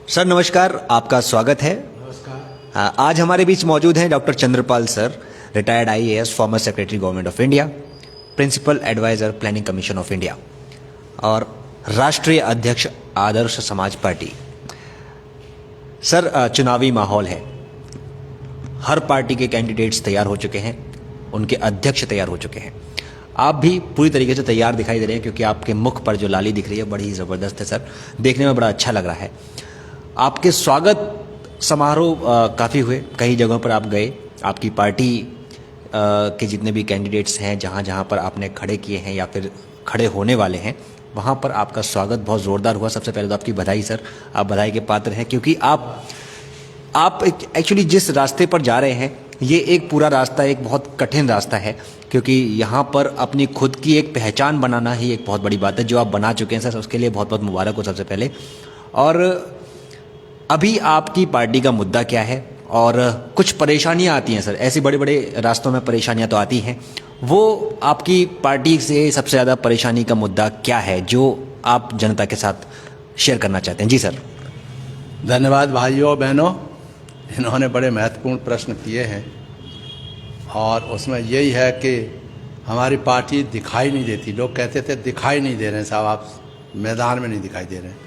Sir नमस्कार, आपका स्वागत है। नमस्कार। आज हमारे बीच मौजूद हैं doctor Chandrapal sir, retired IAS, former secretary government of India, principal adviser planning commission of India और राष्ट्रीय अध्यक्ष आदर्श समाज पार्टी। सर चुनावी माहौल है, हर पार्टी के कैंडिडेट्स तैयार हो चुके हैं, उनके अध्यक्ष तैयार हो चुके हैं। आप भी पूरी तरीके से तैयार दिखाई दे रहे हैं क्योंकि आपके मुख पर जो लाली दिख रही है बड़ी ही ज़बरदस्त है सर, देखने में बड़ा अच्छा लग रहा है। आपके स्वागत समारोह काफ़ी हुए, कई जगहों पर आप गए, आपकी पार्टी के जितने भी कैंडिडेट्स हैं, जहाँ जहाँ पर आपने खड़े किए हैं या फिर खड़े होने वाले हैं, वहाँ पर आपका स्वागत बहुत ज़ोरदार हुआ। सबसे पहले तो आपकी बधाई सर, आप बधाई के पात्र हैं क्योंकि आप एक्चुअली जिस रास्ते पर जा रहे हैं ये एक पूरा रास्ता एक बहुत कठिन रास्ता है, क्योंकि यहाँ पर अपनी खुद की एक पहचान बनाना ही एक बहुत बड़ी बात है, जो आप बना चुके हैं सर, उसके लिए बहुत बहुत मुबारक हो सबसे पहले। और अभी आपकी पार्टी का मुद्दा क्या है और कुछ परेशानियां आती हैं सर, ऐसे बड़े बड़े रास्तों में परेशानियां तो आती हैं, वो आपकी पार्टी से सबसे ज़्यादा परेशानी का मुद्दा क्या है जो आप जनता के साथ शेयर करना चाहते हैं? जी सर। धन्यवाद भाइयों बहनों, इन्होंने बड़े महत्वपूर्ण प्रश्न किए हैं और उसमें यही है कि हमारी पार्टी दिखाई नहीं देती। लोग कहते थे दिखाई नहीं दे रहे हैं साहब, आप मैदान में नहीं दिखाई दे रहे हैं।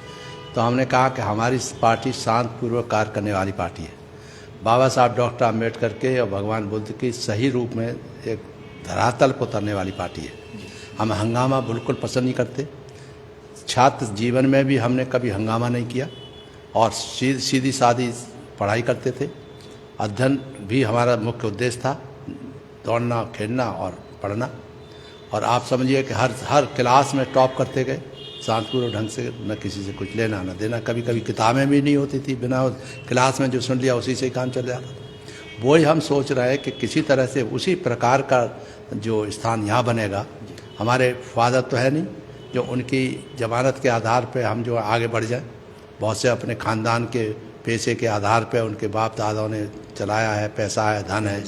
तो हमने कहा कि हमारी पार्टी शांतिपूर्वक कार्य करने वाली पार्टी है। बाबा साहब डॉक्टर अम्बेडकर के और भगवान बुद्ध की सही रूप में एक धरातल पर उतरने वाली पार्टी है। हम हंगामा बिल्कुल पसंद नहीं करते। छात्र जीवन में भी हमने कभी हंगामा नहीं किया और सीधी सादी पढ़ाई करते थे। अध्ययन भी हमारा मुख्य उद्देश्य था, दौड़ना, खेलना और पढ़ना। और आप समझिए कि हर क्लास में टॉप करते गए, शांतिपूर्ण ढंग से, न किसी से कुछ लेना न देना। कभी कभी किताबें भी नहीं होती थी, बिना क्लास में जो सुन लिया उसी से ही काम चल जाता था। वही हम सोच रहे हैं कि किसी तरह से उसी प्रकार का जो स्थान यहाँ बनेगा। हमारे फादर तो है नहीं जो उनकी जमानत के आधार पर हम जो आगे बढ़ जाएं। बहुत से अपने ख़ानदान के पैसे के आधार पर उनके बाप दादाओं ने चलाया है, पैसा है, धन है,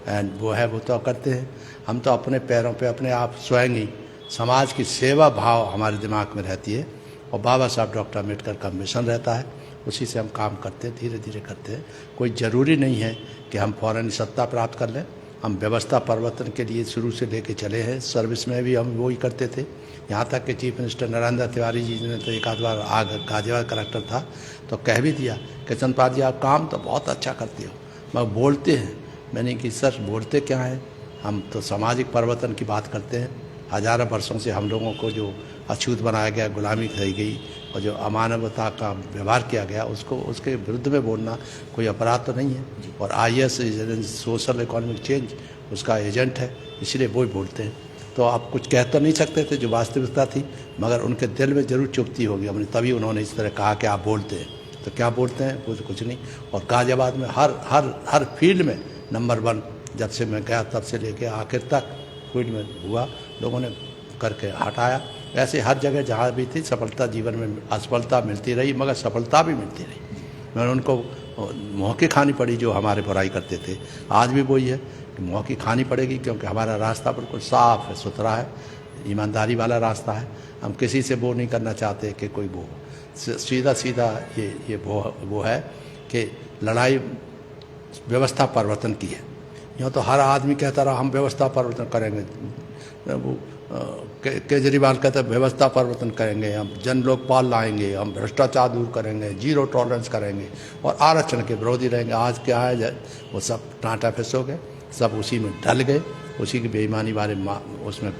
एंड वो तो करते हैं। हम तो अपने पैरों पे अपने आप स्वयं ही, समाज की सेवा भाव हमारे दिमाग में रहती है और बाबा साहब डॉक्टर अम्बेडकर का मिशन रहता है, उसी से हम काम करते हैं, धीरे धीरे करते हैं। कोई ज़रूरी नहीं है कि हम फौरन सत्ता प्राप्त कर लें। हम व्यवस्था परिवर्तन के लिए शुरू से लेके चले हैं, सर्विस में भी हम वही करते थे। यहाँ तक कि चीफ मिनिस्टर नरेंद्र तिवारी जी ने तो एक आध बार गाजियाबाद कलेक्टर था तो कह भी दिया कि चंद्रपाल जी आप काम तो बहुत अच्छा करते हो, मगर बोलते हैं। मैंने कि सर बोलते क्या है, हम तो सामाजिक परिवर्तन की बात करते हैं। हज़ारों वर्षों से हम लोगों को जो अछूत बनाया गया, गुलामी कराई गई और जो अमानवता का व्यवहार किया गया, उसके विरुद्ध में बोलना कोई अपराध तो नहीं है। और आईएएस सोशल इकोनॉमिक चेंज उसका एजेंट है, इसलिए वो ही बोलते हैं। तो आप कुछ कह तो नहीं सकते थे जो वास्तविकता थी, मगर उनके दिल में ज़रूर चुभती होगी हमने, तभी उन्होंने इस तरह कहा कि आप बोलते हैं। तो क्या बोलते हैं, वो तो कुछ नहीं। और गाजियाबाद में हर फील्ड में नंबर 1 जब से मैं गया तब से लेके आखिर तक फील्ड में हुआ, लोगों ने करके हटाया। ऐसे हर जगह जहाँ भी थी सफलता, जीवन में असफलता मिलती रही मगर सफलता भी मिलती रही। मैंने उनको मौके खानी पड़ी जो हमारे बुराई करते थे। आज भी वही है कि मौके खानी पड़ेगी, क्योंकि हमारा रास्ता बिल्कुल साफ है, सुथरा है, ईमानदारी वाला रास्ता है। हम किसी से वो नहीं करना चाहते कि कोई वो सीधा सीधा ये वो है कि लड़ाई व्यवस्था परिवर्तन की है। यहाँ तो हर आदमी कहता रहा हम व्यवस्था परिवर्तन करेंगे, वो केजरीवाल कहते हैं व्यवस्था परिवर्तन करेंगे, हम जन लोकपाल लाएंगे, हम भ्रष्टाचार दूर करेंगे, जीरो टॉलरेंस करेंगे और आरक्षण के विरोधी रहेंगे। आज क्या है, वो सब टाँटा फिस हो गए, सब उसी में ढल गए, उसी की बेईमानी वाले उसमें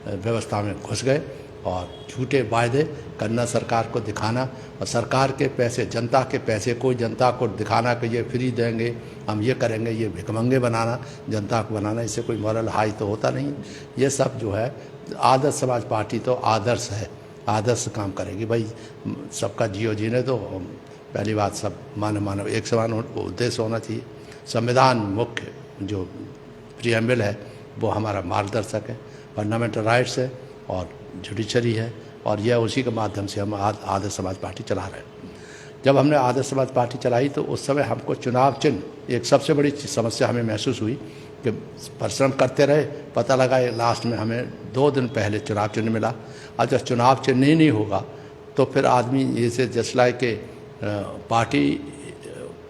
व्यवस्था में घुस गए और झूठे वायदे करना, सरकार को दिखाना और सरकार के पैसे, जनता के पैसे को जनता को दिखाना कि ये फ्री देंगे, हम ये करेंगे, ये भिखमंगे बनाना, जनता को बनाना, इससे कोई मॉरल हाई तो होता नहीं। ये सब जो है, आदर्श समाज पार्टी तो आदर्श है, आदर्श काम करेगी। भाई सबका जियो जीने तो पहली बात, सब मानव एक समान उद्देश्य होना चाहिए। संविधान मुख्य जो प्रीएम्बल है वो हमारा मार्गदर्शक है, फंडामेंटल राइट्स है और जुडिशरी है, और यह उसी के माध्यम से हम आदर्श समाज पार्टी चला रहे हैं। जब हमने आदर्श समाज पार्टी चलाई तो उस समय हमको चुनाव चिन्ह, एक सबसे बड़ी समस्या हमें महसूस हुई कि परिश्रम करते रहे, पता लगा लास्ट में हमें 2 दिन पहले चुनाव चिन्ह मिला। और जब चुनाव चिन्ह ही नहीं होगा तो फिर आदमी जैसे जस्ट लाइक के पार्टी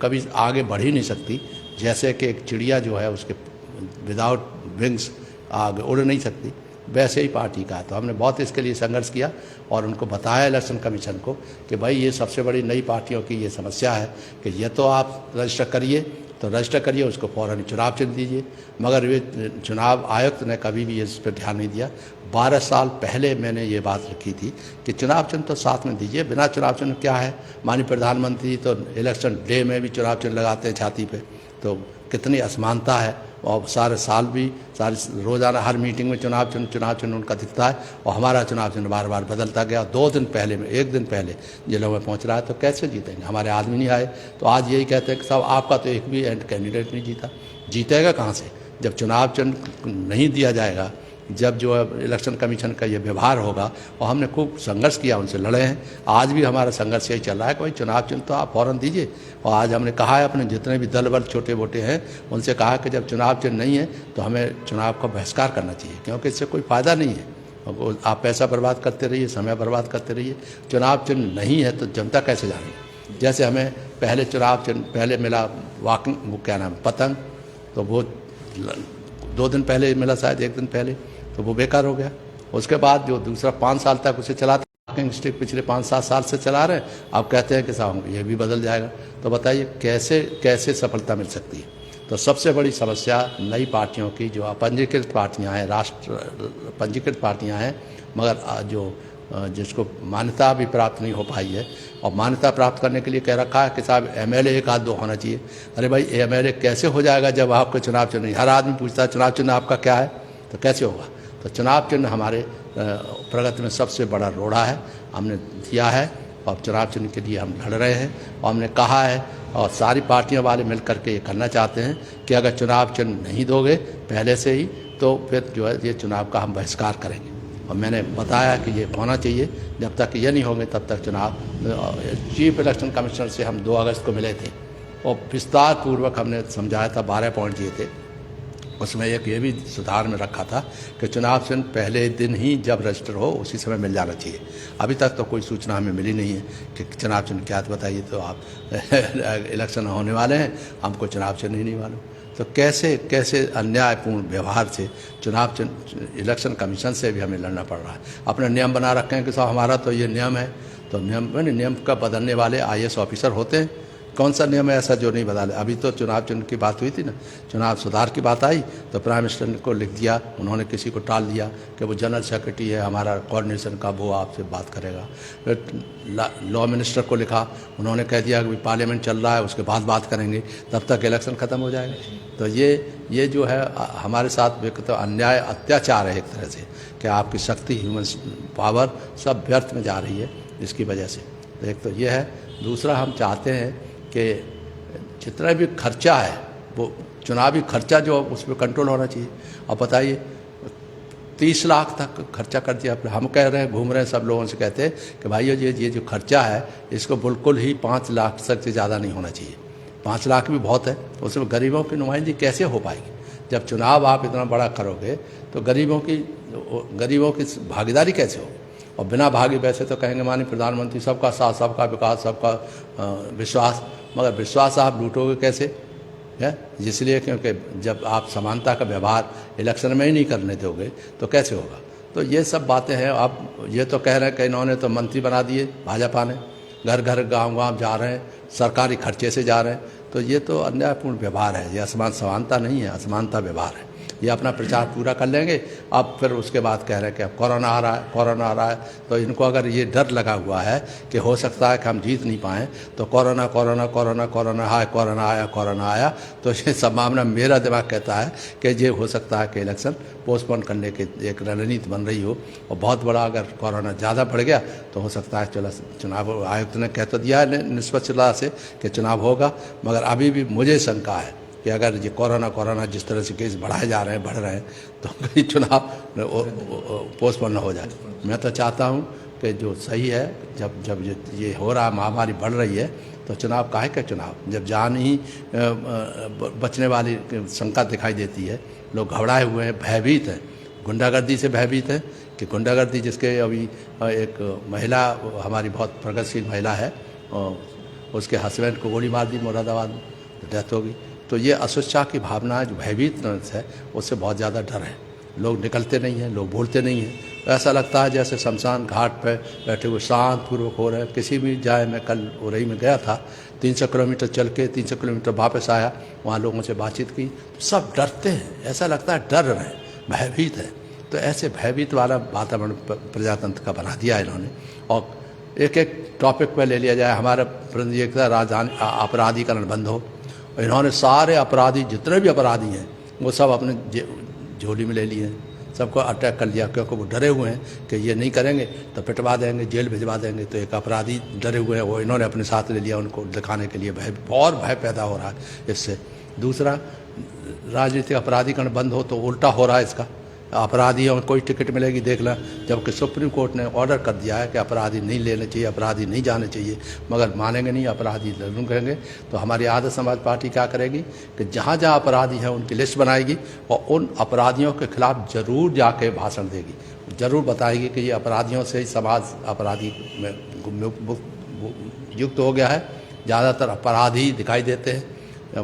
कभी आगे बढ़ ही नहीं सकती। जैसे कि एक चिड़िया जो है उसके विदाउट विंग्स आगे उड़ नहीं सकती, वैसे ही पार्टी का है। तो हमने बहुत इसके लिए संघर्ष किया और उनको बताया इलेक्शन कमीशन को कि भाई ये सबसे बड़ी नई पार्टियों की ये समस्या है कि ये तो आप रजिस्टर करिए, तो रजिस्टर करिए, उसको फ़ौरन चुनाव चिन्ह दीजिए। मगर वे चुनाव आयुक्त ने कभी भी इस पर ध्यान नहीं दिया। 12 साल पहले मैंने ये बात रखी थी कि चुनाव चिन्ह तो साथ में दीजिए, बिना चुनाव चिन्ह क्या है। माननीय प्रधानमंत्री तो इलेक्शन डे में भी चुनाव चिन्ह लगाते हैं छाती पे, तो कितनी असमानता है। और सारे साल भी सारे रोज़ाना हर मीटिंग में चुनाव चिन्ह उनका दिखता है और हमारा चुनाव चिन्ह बार बार बदलता गया। 2 दिन पहले में 1 दिन पहले जिलों में पहुंच रहा है, तो कैसे जीतेंगे? हमारे आदमी नहीं आए। तो आज यही कहते हैं कि साहब आपका तो एक भी कैंडिडेट नहीं जीता। जीतेगा कहाँ से जब चुनाव चिन्ह नहीं दिया जाएगा, जब जो है इलेक्शन कमीशन का ये व्यवहार होगा। और हमने खूब संघर्ष किया, उनसे लड़े हैं। आज भी हमारा संघर्ष यही चल रहा है कि भाई चुनाव चिन्ह तो आप फ़ौरन दीजिए। और आज हमने कहा है अपने जितने भी दल बल छोटे मोटे हैं उनसे कहा कि जब चुनाव चिन्ह नहीं है तो हमें चुनाव का बहिष्कार करना चाहिए, क्योंकि इससे कोई फ़ायदा नहीं है। आप पैसा बर्बाद करते रहिए, समय बर्बाद करते रहिए। चुनाव चिन्ह नहीं है तो जनता कैसे जानेगी? जैसे हमें पहले चुनाव चिन्ह पहले मिला वॉकिंग, वो क्या नाम, पतंग, तो वो 2 दिन पहले मिला, शायद 1 दिन पहले, तो वो बेकार हो गया। उसके बाद जो दूसरा 5 साल तक उसे चलाते, वॉकिंग स्टिक पिछले 5-7 साल से चला रहे हैं। अब कहते हैं कि साहब ये भी बदल जाएगा। तो बताइए कैसे सफलता मिल सकती है? तो सबसे बड़ी समस्या नई पार्टियों की, जो अपंजीकृत पार्टियां हैं, राष्ट्र पंजीकृत पार्टियां हैं, मगर जो जिसको मान्यता भी प्राप्त नहीं हो पाई है। और मान्यता प्राप्त करने के लिए कह रखा है कि साहब एमएलए 1 आध 2 होना चाहिए। अरे भाई एमएलए कैसे हो जाएगा जब आपको चुनाव चिन्ह नहीं? हर आदमी पूछता है चुनाव चिन्ह आपका क्या है, तो कैसे होगा? तो चुनाव चिन्ह हमारे प्रगति में सबसे बड़ा रोड़ा है, हमने दिया है और चुनाव चिन्ह के लिए हम लड़ रहे हैं। और हमने कहा है और सारी पार्टियों वाले मिल करके ये करना चाहते हैं कि अगर चुनाव चिन्ह नहीं दोगे पहले से ही, तो फिर जो है ये चुनाव का हम बहिष्कार करेंगे। और मैंने बताया कि ये होना चाहिए, जब तक ये नहीं होंगे तब तक चुनाव। चीफ इलेक्शन कमिश्नर से हम 2 अगस्त को मिले थे और विस्तार पूर्वक हमने समझाया था, 12 पॉइंट दिए थे। उसमें एक ये भी सुधार में रखा था कि चुनाव चिन्ह पहले दिन ही जब रजिस्टर हो उसी समय मिल जाना चाहिए। अभी तक तो कोई सूचना हमें मिली नहीं है कि चुनाव चिन्ह क्या है। बताइए, तो आप इलेक्शन होने वाले हैं, हमको चुनाव चिन्ह ही नहीं मालूम। तो कैसे अन्यायपूर्ण व्यवहार से चुनाव चिन्ह इलेक्शन कमीशन से भी हमें लड़ना पड़ रहा है। अपने नियम बना रखे हैं कि साहब हमारा तो ये नियम है, तो नियम का बदलने वाले IAS ऑफिसर होते हैं। कौन सा नियम है ऐसा जो नहीं बदले? अभी तो चुनाव चिन्ह की बात हुई थी ना, चुनाव सुधार की बात आई तो प्राइम मिनिस्टर को लिख दिया, उन्होंने किसी को टाल दिया कि वो जनरल सेक्रेटरी है हमारा कोऑर्डिनेशन का, वो आपसे बात करेगा। फिर लॉ मिनिस्टर को लिखा, उन्होंने कह दिया कि पार्लियामेंट चल रहा है उसके बाद बात करेंगे, तब तक इलेक्शन ख़त्म हो जाएगा। तो ये जो है हमारे साथ तो अन्याय अत्याचार है एक तरह से, कि आपकी शक्ति, ह्यूमन पावर सब व्यर्थ में जा रही है इसकी वजह से। तो एक तो ये है। दूसरा, हम चाहते हैं कि जितना भी खर्चा है वो चुनावी खर्चा जो उस पर कंट्रोल होना चाहिए। और बताइए 30 लाख तक खर्चा कर दिया। हम कह रहे हैं, घूम रहे हैं, सब लोगों से कहते हैं कि भाई ये जो खर्चा है इसको बिल्कुल ही 5 लाख से ज़्यादा नहीं होना चाहिए। 5 लाख भी बहुत है, उसमें गरीबों की नुमाइंदगी कैसे हो पाएगी? जब चुनाव आप इतना बड़ा करोगे तो गरीबों की भागीदारी कैसे हो? और बिना भागी वैसे तो कहेंगे माननीय प्रधानमंत्री सबका साथ, सबका विकास, सबका विश्वास, मगर विश्वास आप लूटोगे कैसे? है इसलिए क्योंकि जब आप समानता का व्यवहार इलेक्शन में ही नहीं करने दोगे तो कैसे होगा? तो ये सब बातें हैं। आप ये तो कह रहे हैं कि इन्होंने तो मंत्री बना दिए भाजपा ने, घर घर गांव जा रहे हैं, सरकारी खर्चे से जा रहे हैं। तो ये तो अन्यायपूर्ण व्यवहार है, ये समानता नहीं है, असमानता व्यवहार है। ये अपना प्रचार पूरा कर लेंगे। अब फिर उसके बाद कह रहे हैं कि अब कोरोना आ रहा है। तो इनको अगर ये डर लगा हुआ है कि हो सकता है कि हम जीत नहीं पाएँ, तो कोरोना आया, तो ये सब मामला मेरा दिमाग कहता है कि ये हो सकता है कि इलेक्शन पोस्टपोन करने की एक रणनीति बन रही हो। और बहुत बड़ा अगर कोरोना ज़्यादा बढ़ गया तो हो सकता है चुनाव आयुक्त ने कह तो दिया है निष्पक्षता से कि चुनाव होगा, मगर अभी भी मुझे शंका है कि अगर ये कोरोना जिस तरह से केस बढ़ रहे हैं तो कहीं चुनाव पोस्टपोन न हो जाए। मैं तो चाहता हूँ कि जो सही है, जब ये हो रहा, महामारी बढ़ रही है, तो चुनाव काहे का चुनाव? जब जान ही बचने वाली शंका दिखाई देती है, लोग घबराए हुए हैं, भयभीत हैं, गुंडागर्दी से भयभीत हैं कि गुंडागर्दी जिसके अभी एक महिला, हमारी बहुत प्रगतिशील महिला है, उसके हस्बैंड को गोली मार दी मुरादाबाद में, तो डेथ हो गई। तो ये असुरक्षा की भावना जो भयभीत है, उससे बहुत ज़्यादा डर है। लोग निकलते नहीं हैं, लोग बोलते नहीं हैं। ऐसा लगता है जैसे शमशान घाट पर बैठे हुए शांत पूर्वक हो रहे हैं। किसी भी जाए, मैं कल उरई में गया था, 300 किलोमीटर चल के 300 किलोमीटर वापस आया, वहाँ लोगों से बातचीत की, तो सब डरते हैं, ऐसा लगता है डर रहे हैं, भयभीत है। तो ऐसे भयभीत वाला वातावरण प्रजातंत्र का बना दिया इन्होंने। और एक एक टॉपिक पर ले लिया जाए, हमारा राजधानी अपराधीकरण बंद हो। इन्होंने सारे अपराधी, जितने भी अपराधी हैं, वो सब अपने झोली में ले लिए हैं, सबको अटैक कर लिया, क्योंकि वो डरे हुए हैं कि ये नहीं करेंगे तो पिटवा देंगे, जेल भिजवा देंगे। तो एक अपराधी डरे हुए हैं, वो इन्होंने अपने साथ ले लिया, उनको दिखाने के लिए भय, और भय पैदा हो रहा है इससे। दूसरा, राजनीतिक अपराधीकरण बंद हो तो उल्टा हो रहा है इसका। अपराधियों में कोई टिकट मिलेगी देख लें, जबकि सुप्रीम कोर्ट ने ऑर्डर कर दिया है कि अपराधी नहीं लेने चाहिए, अपराधी नहीं जाने चाहिए, मगर मानेंगे नहीं, अपराधी जरूर करेंगे। तो हमारी आदर्श समाज पार्टी क्या करेगी कि जहाँ जहाँ अपराधी हैं उनकी लिस्ट बनाएगी और उन अपराधियों के खिलाफ जरूर जाके भाषण देगी, जरूर बताएगी कि ये अपराधियों से ही समाज अपराधी में युक्त हो गया है। ज़्यादातर अपराधी दिखाई देते हैं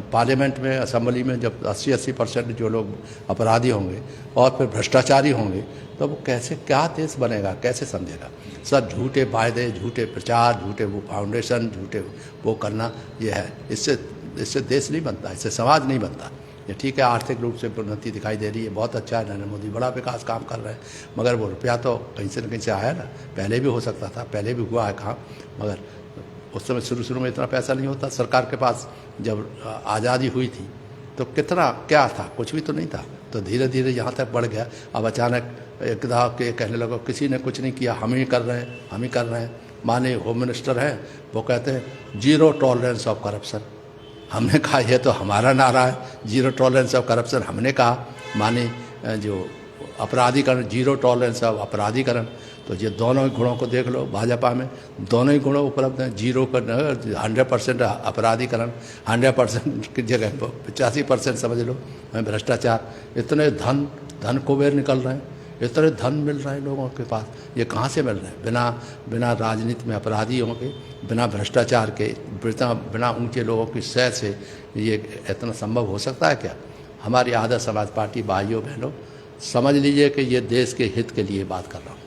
पार्लियामेंट में, असेंबली में। जब 80% जो लोग अपराधी होंगे और फिर भ्रष्टाचारी होंगे, तो वो कैसे, क्या देश बनेगा, कैसे समझेगा? सब झूठे वायदे, झूठे प्रचार, झूठे वो फाउंडेशन, झूठे वो करना, ये है। इससे देश नहीं बनता, इससे समाज नहीं बनता। ये ठीक है, आर्थिक रूप से उन्नति दिखाई दे रही है, बहुत अच्छा है, नरेंद्र मोदी बड़ा विकास काम कर रहे हैं, मगर वो रुपया तो कहीं से न कहीं से आया ना। पहले भी हो सकता था, पहले भी हुआ है काम, मगर उस समय शुरू में इतना पैसा नहीं होता सरकार के पास। जब आज़ादी हुई थी तो कितना क्या था, कुछ भी तो नहीं था। तो धीरे धीरे यहाँ तक बढ़ गया। अब अचानक एकदम के कहने लगो किसी ने कुछ नहीं किया, हम ही कर रहे हैं, हम ही कर रहे हैं। माननीय होम मिनिस्टर हैं, वो कहते हैं 0 टॉलरेंस ऑफ करप्शन। हमने कहा ये तो हमारा नारा है, 0 टॉलरेंस ऑफ करप्शन हमने कहा। माने जो अपराधीकरण, 0 टॉलरेंस ऑफ अपराधीकरण। तो ये दोनों गुणों को देख लो, भाजपा में दोनों ही गुणों उपलब्ध हैं। 0 पर 100% अपराधीकरण, 100% की जगह 85% समझ लो भ्रष्टाचार। इतने धन कुबेर निकल रहे हैं, इतने धन मिल रहे हैं लोगों के पास, ये कहाँ से मिल रहे हैं? बिना राजनीति में अपराधियों के, बिना भ्रष्टाचार के, बिना ऊंचे लोगों की सह से ये इतना संभव हो सकता है क्या? हमारी आदर्श समाज पार्टी भाइयों बहनों, समझ लीजिए कि ये देश के हित के लिए बात कर रहा हूँ।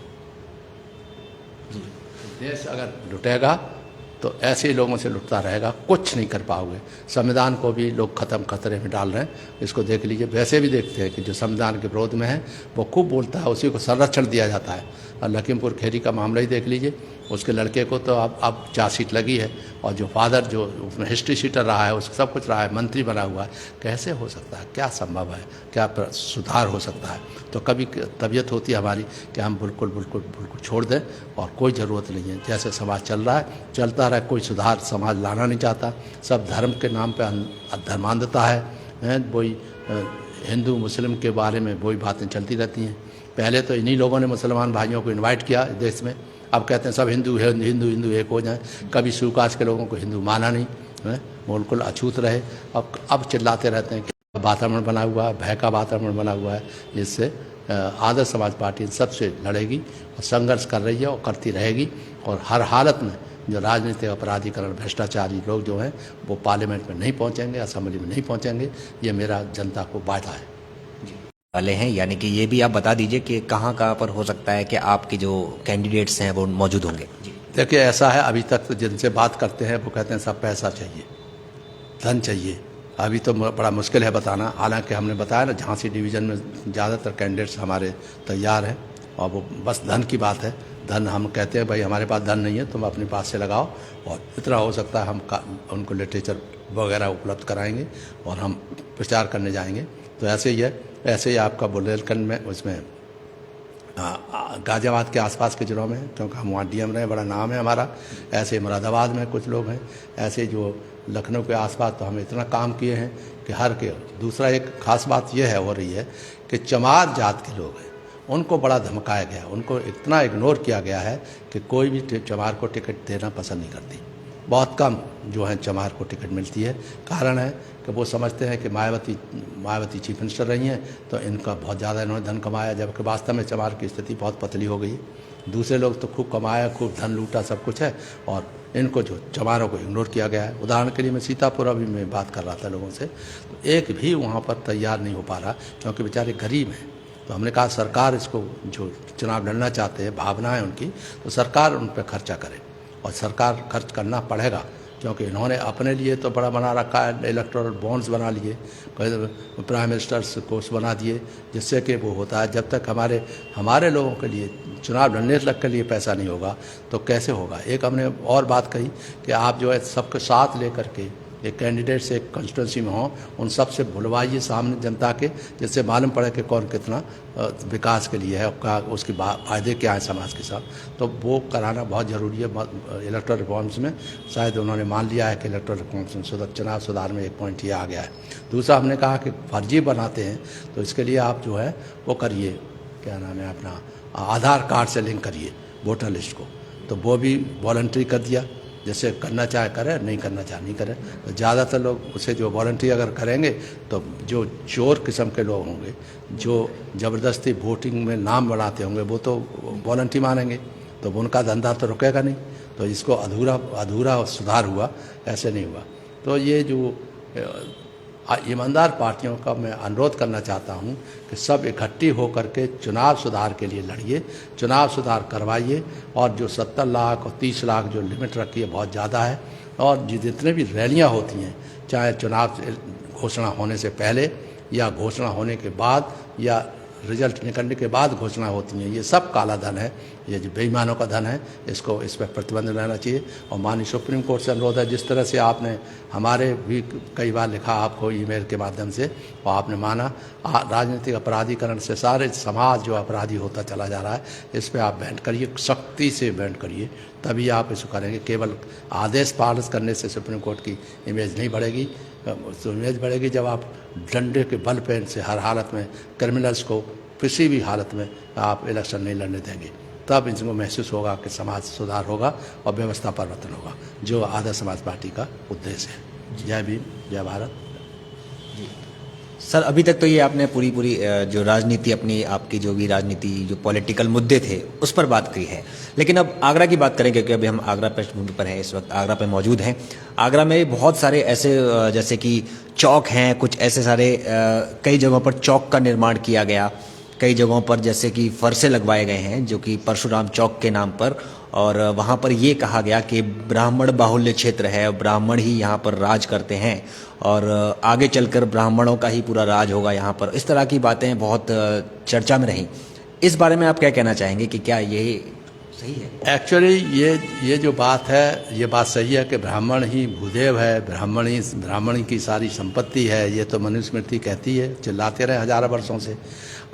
देश अगर लुटेगा तो ऐसे लोगों से लुटता रहेगा, कुछ नहीं कर पाओगे। संविधान को भी लोग खतरे में डाल रहे हैं, इसको देख लीजिए। वैसे भी देखते हैं कि जो संविधान के विरोध में है वो खूब बोलता है, उसी को संरक्षण दिया जाता है। और लखीमपुर खीरी का मामला ही देख लीजिए, उसके लड़के को तो अब चार्जशीट लगी है, और जो फादर जो उसमें हिस्ट्री शीटर रहा है, उसको सब कुछ रहा है, मंत्री बना हुआ है। कैसे हो सकता है? क्या संभव है? क्या सुधार हो सकता है? तो कभी तबीयत होती है हमारी कि हम बिल्कुल छोड़ दें और कोई ज़रूरत नहीं है। जैसे समाज चल रहा है चलता रहे, कोई सुधार समाज लाना नहीं चाहता। सब धर्म के नाम पर धर्मांधता है। वही हिंदू मुस्लिम के बारे में वही बातें चलती रहती हैं। पहले तो इन्हीं लोगों ने मुसलमान भाइयों को इनवाइट किया देश में, अब कहते हैं सब हिंदू एक हो जाएं। कभी सूकाज के लोगों को हिंदू माना नहीं है, बिल्कुल अछूत रहे। अब चिल्लाते रहते हैं कि वातावरण बना हुआ है, भय का वातावरण बना हुआ है। जिससे आदर्श समाज पार्टी सबसे लड़ेगी और संघर्ष कर रही है और करती रहेगी। और हर हालत में जो राजनीतिक अपराधीकरण, भ्रष्टाचारी लोग जो हैं वो पार्लियामेंट में नहीं पहुंचेंगे, असेंबली में नहीं पहुंचेंगे। ये मेरा जनता को वादा है वाले हैं। यानी कि ये भी आप बता दीजिए कि कहाँ पर हो सकता है कि आपके जो कैंडिडेट्स हैं वो मौजूद होंगे। देखिए, ऐसा है, अभी तक तो जिनसे बात करते हैं वो कहते हैं सब पैसा चाहिए, धन चाहिए। अभी तो बड़ा मुश्किल है बताना। हालांकि हमने बताया ना, झांसी डिवीज़न में ज़्यादातर कैंडिडेट्स हमारे तैयार हैं, और वो बस धन की बात है। धन हम कहते हैं भाई हमारे पास धन नहीं है, तुम अपने पास से लगाओ, और इतना हो सकता है हम उनको लिटरेचर वगैरह उपलब्ध कराएंगे और हम प्रचार करने जाएंगे। तो ऐसे ही है। ऐसे ही आपका बुंदेलखंड में, उसमें गाजियाबाद के आसपास के जिलों में, क्योंकि हम वहाँ डीएम रहे, बड़ा नाम है हमारा। ऐसे मुरादाबाद में कुछ लोग हैं, ऐसे जो लखनऊ के आसपास तो हम इतना काम किए हैं कि हर के। दूसरा एक खास बात यह है हो रही है कि चमार जात के लोग हैं, उनको बड़ा धमकाया गया, उनको इतना इग्नोर किया गया है कि कोई भी चमार को टिकट देना पसंद नहीं करती। बहुत कम जो है चमार को टिकट मिलती है। कारण है कि वो समझते हैं कि मायावती चीफ मिनिस्टर रही हैं तो इनका बहुत ज़्यादा इन्होंने धन कमाया, जबकि वास्तव में चमार की स्थिति बहुत पतली हो गई है। दूसरे लोग तो खूब कमाया, खूब धन लूटा, सब कुछ है, और इनको जो चमारों को इग्नोर किया गया है। उदाहरण के लिए मैं सीतापुर अभी मैं बात कर रहा था लोगों से, तो एक भी वहाँ पर तैयार नहीं हो पा रहा क्योंकि बेचारे गरीब हैं। तो हमने कहा सरकार इसको जो चुनाव लड़ना चाहते हैं, भावना है उनकी, तो सरकार उन पर खर्चा करे और सरकार खर्च करना पड़ेगा क्योंकि इन्होंने अपने लिए तो बड़ा बना रखा है, इलेक्टोरल बॉन्ड्स बना लिए, प्राइम मिनिस्टर्स कोर्स बना दिए, जिससे कि वो होता है जब तक हमारे लोगों के लिए चुनाव लड़ने तक के लिए पैसा नहीं होगा तो कैसे होगा। एक हमने और बात कही कि आप जो है सबके साथ लेकर के एक कैंडिडेट से एक कंस्टिट्यूंसी में हो, उन सब से बुलवाइए सामने जनता के, जिससे मालूम पड़े कि कौन कितना विकास के लिए है, क्या उसके फायदे क्या है समाज के साथ। तो वो कराना बहुत ज़रूरी है इलेक्टोरल रिफॉर्म्स में। शायद उन्होंने मान लिया है कि इलेक्टोरल रिफॉर्म्स में चुनाव सुधार में एक पॉइंट ये आ गया है। दूसरा हमने कहा कि फर्जी बनाते हैं तो इसके लिए आप जो है वो करिए, क्या नाम है अपना, आधार कार्ड से लिंक करिए वोटर लिस्ट को, तो वो भी वॉलंटरी कर दिया। जैसे करना चाहे करें, नहीं करना चाहे नहीं करें। तो ज़्यादातर लोग उसे जो वॉलंटरी अगर करेंगे तो जो चोर किस्म के लोग होंगे, जो ज़बरदस्ती वोटिंग में नाम बढ़ाते होंगे, वो तो वॉलंटरी मानेंगे, तो उनका धंधा तो रुकेगा नहीं। तो इसको अधूरा सुधार हुआ, ऐसे नहीं हुआ। तो ये जो ईमानदार पार्टियों का मैं अनुरोध करना चाहता हूं कि सब इकट्ठी होकर के चुनाव सुधार के लिए लड़िए, चुनाव सुधार करवाइए। और जो 70 लाख और 30 लाख जो लिमिट रखी है बहुत ज़्यादा है। और जितने भी रैलियां होती हैं, चाहे चुनाव घोषणा होने से पहले या घोषणा होने के बाद या रिजल्ट निकलने के बाद घोषणा होती हैं, ये सब काला धन है, ये जो बेईमानों का धन है, इस पर प्रतिबंध लेना चाहिए। और माननीय सुप्रीम कोर्ट से अनुरोध है, जिस तरह से आपने हमारे भी कई बार लिखा आपको ईमेल के माध्यम से और आपने माना, राजनीतिक अपराधीकरण से सारे समाज जो अपराधी होता चला जा रहा है, इस पर आप बैन करिए, सख्ती से बैन करिए, तभी आप इसको करेंगे। केवल आदेश पारित करने से सुप्रीम कोर्ट की इमेज नहीं बढ़ेगी। तो इमेज बढ़ेगी जब आप डंडे के बल पे से हर हालत में क्रिमिनल्स को किसी भी हालत में आप इलेक्शन नहीं लड़ने देंगे, तब इनको महसूस होगा कि समाज सुधार होगा और व्यवस्था परिवर्तन होगा, जो आदर्श समाज पार्टी का उद्देश्य है। जय भीम, जय भारत। सर, अभी तक तो ये आपने पूरी जो राजनीति अपनी आपकी जो भी राजनीति जो पॉलिटिकल मुद्दे थे उस पर बात की है, लेकिन अब आगरा की बात करें क्योंकि अभी हम आगरा पृष्ठभूमि पर हैं, इस वक्त आगरा पे मौजूद हैं। आगरा में बहुत सारे ऐसे जैसे कि चौक हैं, कुछ ऐसे सारे कई जगहों पर चौक का निर्माण किया गया, कई जगहों पर जैसे कि फरसे लगवाए गए हैं जो कि परशुराम चौक के नाम पर, और वहाँ पर ये कहा गया कि ब्राह्मण बाहुल्य क्षेत्र है, ब्राह्मण ही यहाँ पर राज करते हैं और आगे चलकर ब्राह्मणों का ही पूरा राज होगा यहाँ पर। इस तरह की बातें बहुत चर्चा में रहीं। इस बारे में आप क्या कहना चाहेंगे कि क्या ये सही है? एक्चुअली ये जो बात है, ये बात सही है कि ब्राह्मण ही भूदेव है, ब्राह्मण की सारी संपत्ति है, ये तो मनुस्मृति कहती है, चिल्लाते रहे हजारों वर्षों से।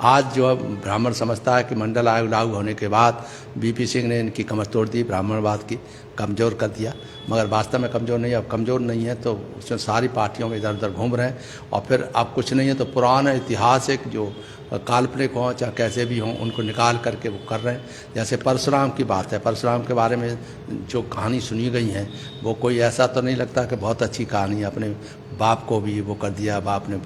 आज जो ब्राह्मण समझता है कि मंडल आयोग लागू होने के बाद बीपी सिंह ने इनकी कमर तोड़ दी, ब्राह्मणवाद की कमज़ोर कर दिया, मगर वास्तव में कमज़ोर नहीं है। अब कमज़ोर नहीं है तो उसमें सारी पार्टियों में इधर उधर घूम रहे हैं, और फिर अब कुछ नहीं है तो पुराना ऐतिहासिक जो काल्पनिक हों चाहे कैसे भी हों, उनको निकाल करके वो कर रहे हैं। जैसे परशुराम की बात है, परशुराम के बारे में जो कहानी सुनी गई है वो कोई ऐसा तो नहीं लगता कि बहुत अच्छी कहानी है। अपने बाप को भी वो कर दिया, बाप ने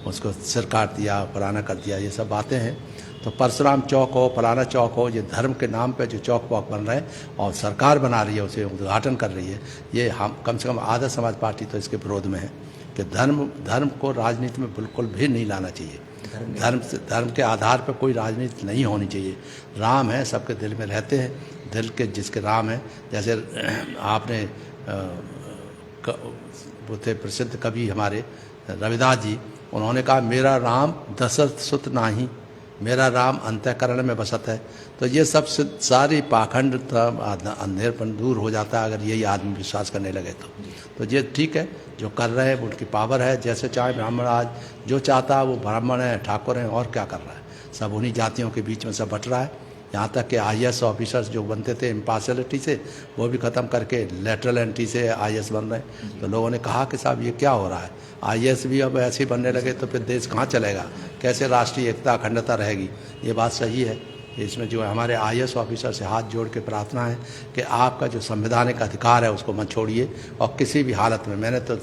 उसको सिर काट दिया, फलाना कर दिया, ये सब बातें हैं। तो परशुराम चौक हो, फलाना चौक हो, ये धर्म के नाम पे जो चौक वॉक बन रहे हैं और सरकार बना रही है, उसे उद्घाटन कर रही है, ये हम कम से कम आदर्श समाज पार्टी तो इसके विरोध में है कि धर्म को राजनीति में बिल्कुल भी नहीं लाना चाहिए। धर्म के आधार पर कोई राजनीति नहीं होनी चाहिए। राम है, सबके दिल में रहते हैं, दिल के जिसके राम है। जैसे आपने वो थे प्रसिद्ध कवि हमारे रविदास जी, उन्होंने कहा मेरा राम दशरथ सुत नाही, मेरा राम अंतःकरण में बसत है। तो ये सब सारी पाखंड अंधेरपन दूर हो जाता है अगर यही आदमी विश्वास करने लगे तो ये ठीक है, जो कर रहे हैं उनकी पावर है। जैसे चाहे ब्राह्मण आज जो चाहता है वो ब्राह्मण है, ठाकुर हैं, और क्या कर रहा है, सब उन्हीं जातियों के बीच में सब बट रहा है। यहाँ तक कि IAS ऑफिसर्स जो बनते थे इम्पार्शलिटी से, वो भी ख़त्म करके लेटरल एंट्री से IAS बन रहे हैं। तो लोगों ने कहा कि साहब ये क्या हो रहा है, IAS भी अब ऐसे ही बनने लगे तो फिर देश कहाँ चलेगा, कैसे राष्ट्रीय एकता अखंडता रहेगी। ये बात सही है। इसमें जो है हमारे IAS ऑफिसर से हाथ जोड़ के प्रार्थना है कि आपका जो संवैधानिक अधिकार है उसको मत छोड़िए, और किसी भी हालत में, मैंने तो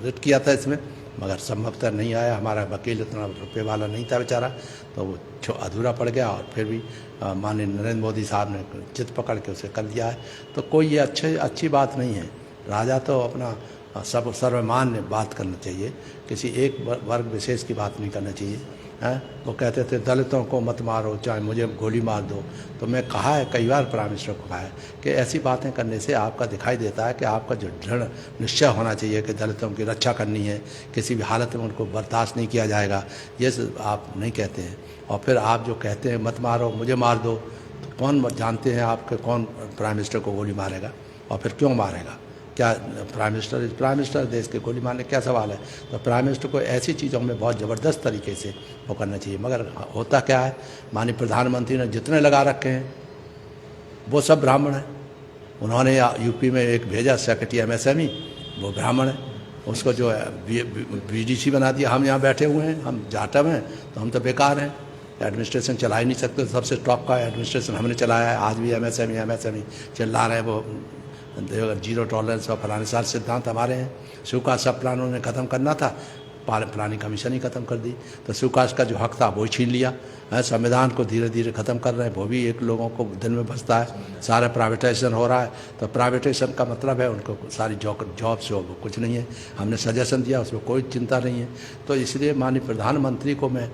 रिट किया था इसमें मगर संभवतः नहीं आया। हमारा वकील इतना रुपये वाला नहीं था बेचारा, तो वो अधूरा पड़ गया और फिर भी माननीय नरेंद्र मोदी साहब ने जिद पकड़ के उसे कर दिया है। तो कोई ये अच्छी बात नहीं है। राजा तो अपना सब सर्वमान्य बात करना चाहिए, किसी एक वर्ग विशेष की बात नहीं करना चाहिए। हैं वो कहते थे दलितों को मत मारो, चाहे मुझे गोली मार दो। तो मैं कहा है कई बार प्राइम मिनिस्टर को कहा है कि ऐसी बातें करने से आपका दिखाई देता है कि आपका जो दृढ़ निश्चय होना चाहिए कि दलितों की रक्षा करनी है, किसी भी हालत में उनको बर्दाश्त नहीं किया जाएगा, ये आप नहीं कहते हैं। और फिर आप जो कहते हैं मत मारो, मुझे मार दो, तो कौन जानते हैं आपके कौन प्राइम मिनिस्टर को गोली मारेगा और फिर क्यों मारेगा? क्या प्राइम मिनिस्टर देश के गोली मारने क्या सवाल है? तो प्राइम मिनिस्टर को ऐसी चीज़ों में बहुत ज़बरदस्त तरीके से वो करना चाहिए। मगर होता क्या है, माननीय प्रधानमंत्री ने जितने लगा रखे हैं वो सब ब्राह्मण हैं। उन्होंने यूपी में एक भेजा सेक्रेटरी MSME, वो ब्राह्मण है, उसको जो है BDC बना दिया। हम यहाँ बैठे हुए हैं, हम जाटव हैं, तो हम तो बेकार हैं, एडमिनिस्ट्रेशन चला ही नहीं सकते। सबसे टॉप का एडमिनिस्ट्रेशन हमने चलाया है। आज भी MSME चिल्ला रहे हैं, वो जीरो टॉलरेंस और फलाने साल सिद्धांत हमारे हैं। सुकाश सब प्लान उन्होंने ख़त्म करना था, प्लानिंग कमीशन ही ख़त्म कर दी। तो सुकाश का जो हक था वो छीन लिया। संविधान को धीरे धीरे ख़त्म कर रहे हैं, वो भी एक लोगों को दिल में बसता है। सारा प्राइवेटाइजेशन हो रहा है, तो प्राइवेटाइजेशन का मतलब है उनको सारी जॉब्स हो, वो कुछ नहीं है। हमने सजेशन दिया, उसमें कोई चिंता नहीं है। तो इसलिए माननीय प्रधानमंत्री को मैं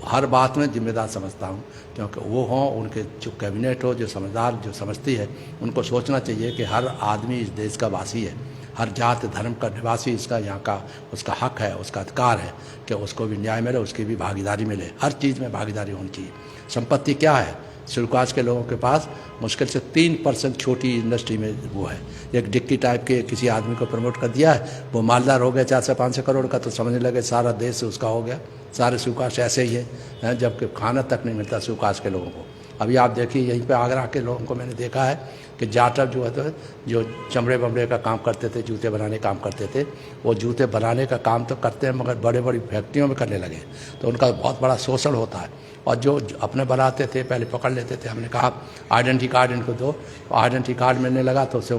हर बात में जिम्मेदार समझता हूँ, क्योंकि वो हों, उनके जो कैबिनेट हो जो समझदार जो समझती है, उनको सोचना चाहिए कि हर आदमी इस देश का वासी है, हर जात धर्म का निवासी इसका यहाँ का उसका हक है, उसका अधिकार है कि उसको भी न्याय मिले, उसकी भी भागीदारी मिले। हर चीज़ में भागीदारी होनी चाहिए। संपत्ति क्या है? सुकाश के लोगों के पास मुश्किल से 3% छोटी इंडस्ट्री में वो है। एक डिक्की टाइप के किसी आदमी को प्रमोट कर दिया है, वो मालदार हो गया 400-500 करोड़ का, तो समझने लगे सारा देश उसका हो गया। सारे सुकाश ऐसे ही है, जबकि खाना तक नहीं मिलता सुकाश के लोगों को। अभी आप देखिए यहीं पे आगरा के लोगों को मैंने देखा है कि जाटव जो है तो जो चमड़े बमड़े का काम करते थे, जूते बनाने काम करते थे, वो जूते बनाने का काम तो करते हैं मगर बड़े बड़ी फैक्ट्रियों में करने लगे, तो उनका बहुत बड़ा शोषण होता है। और जो अपने बनाते थे पहले पकड़ लेते थे, हमने कहा आइडेंटिटी कार्ड इनको दो, तो आइडेंटिटी कार्ड मिलने लगा तो उससे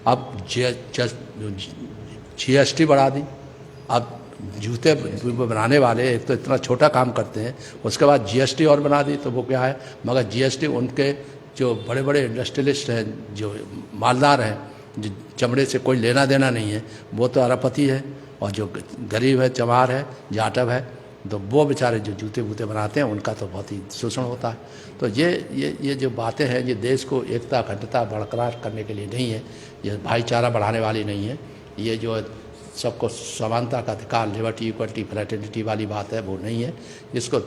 अब GST बढ़ा दी। अब जूते बनाने वाले एक तो इतना छोटा काम करते हैं, उसके बाद GST और बना दी, तो वो क्या है, मगर GST उनके जो बड़े बड़े इंडस्ट्रियलिस्ट हैं, जो मालदार हैं, जो चमड़े से कोई लेना देना नहीं है, वो तो अरबपति है। और जो गरीब है, चमार है, जाटव है, तो वो बेचारे जो जूते वूते बनाते हैं उनका तो बहुत ही शोषण होता है। तो ये जो बातें हैं, ये देश को एकता अखंडता बरकरार करने के लिए नहीं है, ये भाईचारा बढ़ाने वाली नहीं है। ये जो सबको समानता का अधिकार, लिबर्टी, इक्वलिटी, फ्रेटर्निटी वाली बात है, वो नहीं है। इसको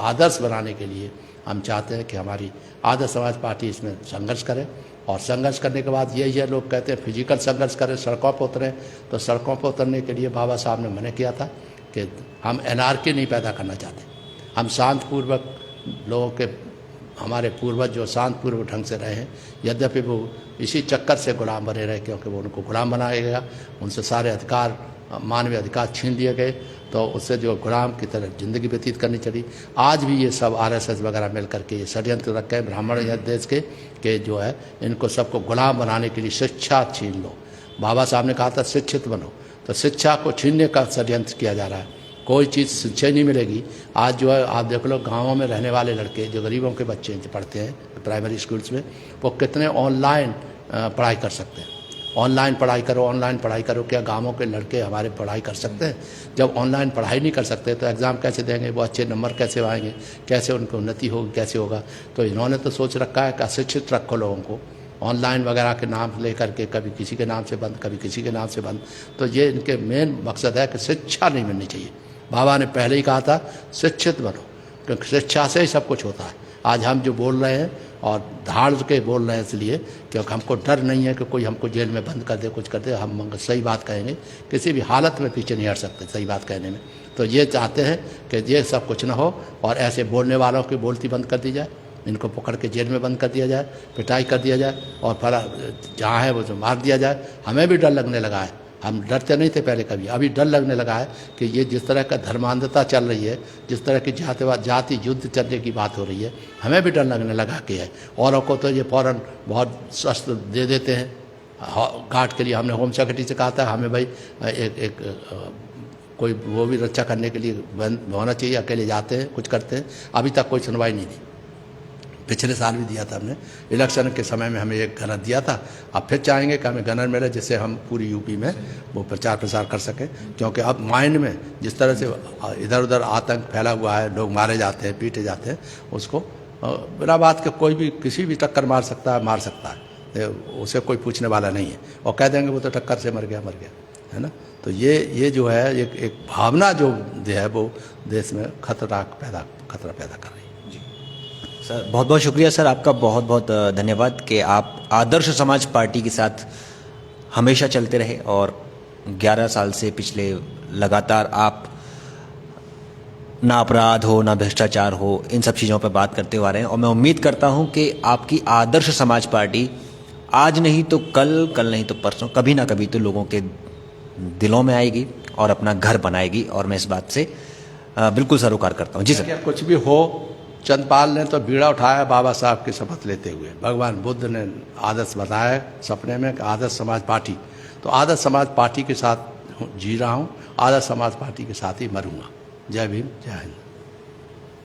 आदर्श बनाने के लिए हम चाहते हैं कि हमारी आदर्श समाज पार्टी इसमें संघर्ष करे। और संघर्ष करने के बाद यही है, लोग कहते हैं फिजिकल संघर्ष करें, सड़कों पर उतरें, तो सड़कों पर उतरने के लिए बाबा साहब ने मना किया था कि हम एनार्की नहीं पैदा करना चाहते। हम शांतिपूर्वक लोगों के, हमारे पूर्वज जो शांतिपूर्वक ढंग से रहे हैं, यद्यपि वो इसी चक्कर से गुलाम बने रहे, क्योंकि वो उनको गुलाम बनाया गया, उनसे सारे अधिकार, मानवीय अधिकार छीन लिए गए, तो उससे जो गुलाम की तरह ज़िंदगी व्यतीत करनी चली। आज भी ये सब RSS वगैरह मिल करके ये षड्यंत्र रखे हैं ब्राह्मण या देश के जो है, इनको सबको गुलाम बनाने के लिए शिक्षा छीन लो। बाबा साहब ने कहा था शिक्षित बनो, तो शिक्षा को छीनने का षड्यंत्र किया जा रहा है। कोई चीज़ शिक्षा नहीं मिलेगी। आज जो है आप देख लो, गाँवों में रहने वाले लड़के जो गरीबों के बच्चे पढ़ते हैं प्राइमरी स्कूल्स में, वो कितने ऑनलाइन पढ़ाई कर सकते हैं। ऑनलाइन पढ़ाई करो, ऑनलाइन पढ़ाई करो। क्या गाँवों के लड़के हमारे पढ़ाई कर सकते हैं? जब ऑनलाइन पढ़ाई नहीं कर सकते तो एग्ज़ाम कैसे देंगे, वो अच्छे नंबर कैसे आएंगे, कैसे उनको उन्नति होगी, कैसे होगा? तो इन्होंने तो सोच रखा है कि अशिक्षित रखो लोगों को, ऑनलाइन वगैरह के नाम लेकर के कभी किसी के नाम से बंद, कभी किसी के नाम से बंद। तो ये इनके मेन मकसद है कि शिक्षा नहीं मिलनी चाहिए। बाबा ने पहले ही कहा था शिक्षित बनो, क्योंकि शिक्षा से ही सब कुछ होता है। आज हम जो बोल रहे हैं और धाड़ के बोल रहे हैं इसलिए क्योंकि हमको डर नहीं है कि कोई हमको जेल में बंद कर दे, कुछ कर दे। हम सही बात कहेंगे, किसी भी हालत में पीछे नहीं हट सकते सही बात कहने में। तो ये चाहते हैं कि ये सब कुछ ना हो और ऐसे बोलने वालों की बोलती बंद कर दी जाए, इनको पकड़ के जेल में बंद कर दिया जाए, पिटाई कर दिया जाए और फला जहाँ है वो जो मार दिया जाए। हमें भी डर लगने लगा है, हम डरते नहीं थे पहले कभी, अभी डर लगने लगा है कि ये जिस तरह का धर्मांधता चल रही है, जिस तरह की जाति युद्ध चलने की बात हो रही है, हमें भी डर लगने लगा कि है। औरों को तो ये फ़ौरन बहुत शस्त्र दे देते हैं गार्ड के लिए। हमने होम सेक्रेटरी से कहा था हमें भाई एक कोई वो भी रक्षा करने के लिए बंद होना चाहिए, अकेले जाते हैं कुछ करते हैं। अभी तक कोई सुनवाई नहीं दी। पिछले साल भी दिया था हमने, इलेक्शन के समय में हमें एक गनर दिया था। अब फिर चाहेंगे कि हमें गनर मिले जिससे हम पूरी यूपी में वो प्रचार प्रसार कर सकें, क्योंकि अब माइंड में जिस तरह से इधर उधर आतंक फैला हुआ है, लोग मारे जाते हैं, पीटे जाते हैं, उसको बिना बात के कोई भी किसी भी टक्कर मार सकता है, मार सकता है, उसे कोई पूछने वाला नहीं है, और कह देंगे वो तो टक्कर से मर गया है ना। तो ये जो है एक भावना जो है वो देश में खतरा पैदा कर रही है। सर बहुत बहुत शुक्रिया सर, आपका बहुत बहुत धन्यवाद कि आप आदर्श समाज पार्टी के साथ हमेशा चलते रहे और 11 साल से पिछले लगातार आप ना अपराध हो ना भ्रष्टाचार हो, इन सब चीज़ों पर बात करते हुए आ रहे हैं। और मैं उम्मीद करता हूं कि आपकी आदर्श समाज पार्टी आज नहीं तो कल, कल नहीं तो परसों, कभी ना कभी तो लोगों के दिलों में आएगी और अपना घर बनाएगी, और मैं इस बात से बिल्कुल सरोकार करता हूं। जी सर। कुछ भी हो, चंद्रपाल ने तो बीड़ा उठाया बाबा साहब की शपथ लेते हुए। भगवान बुद्ध ने आदर्श बताया सपने में कि आदर्श समाज पार्टी, तो आदर्श समाज पार्टी के साथ जी रहा हूँ, आदर्श समाज पार्टी के साथ ही मरूंगा। जय भीम, जय हिंद।